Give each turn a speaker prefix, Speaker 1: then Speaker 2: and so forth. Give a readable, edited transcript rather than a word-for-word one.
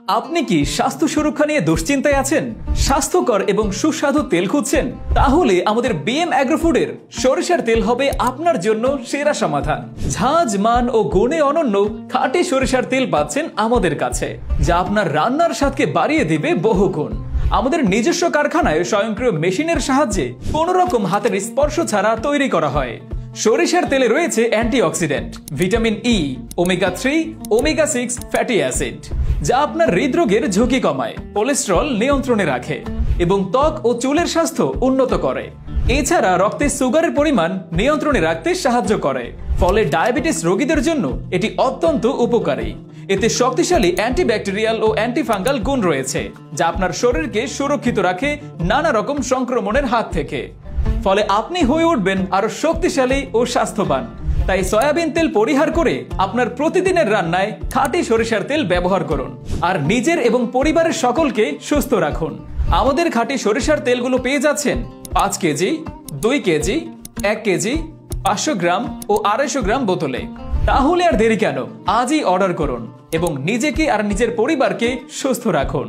Speaker 1: আপনি কি স্বাস্থ্য সুরক্ষা নিয়ে দুশ্চিন্তায় আছেন? স্বাস্থ্যকর এবং সুস্বাদু তেল খুঁজছেন? তাহলে আমাদের বিএম অ্যাগ্রোফুডের সরিষার তেল হবে আপনার জন্য সেরা সমাধান। ঝাঁজ, মান ও গুণে অনন্য খাঁটি সরিষার তেল পাচ্ছেন আমাদের কাছে, যা আপনার রান্নার স্বাদকে বাড়িয়ে দিবে বহুগুণ। আমাদের নিজস্ব কারখানায় স্বয়ংক্রিয় মেশিনের সাহায্যে কোনো রকম হাতের স্পর্শ ছাড়া তৈরি করা হয়। সরিষার তেলে রয়েছে antioxidant, vitamin E, omega 3, omega 6 fatty acid, যা আপনার হৃদরোগের ঝুঁকি কমায়, কোলেস্টেরল নিয়ন্ত্রণে রাখে এবং ত্বক ও চুলের স্বাস্থ্য উন্নত করে। এছাড়া রক্তে সুগারের পরিমাণ নিয়ন্ত্রণে রাখতে সাহায্য করে, ফলে ডায়াবেটিস রোগীদের জন্য এটি অত্যন্ত উপকারী। এতে শক্তিশালী অ্যান্টিব্যাকটেরিয়াল ও অ্যান্টিফাঙ্গাল গুণ রয়েছে, যা আপনার শরীরকে সুরক্ষিত রাখে নানা রকম সংক্রমণের হাত থেকে। ফলে আপনি হয়ে উঠবেন আরো শক্তিশালী ও স্বাস্থ্যবান। তাই সয়াবিন তেল পরিহার করে আপনার প্রতিদিনের রান্নায় খাঁটি সরিষার তেল ব্যবহার করুন আর নিজের এবং পরিবারের সকলকে সুস্থ রাখুন। আমাদের খাঁটি সরিষার তেলগুলো পেয়ে যাচ্ছেন 5 কেজি, 2 কেজি, 1 কেজি, 500 গ্রাম ও 250 গ্রাম বোতলে। তাহলে আর দেরি কেন, আজই অর্ডার করুন এবং নিজেকে আর নিজের পরিবারকে সুস্থ রাখুন।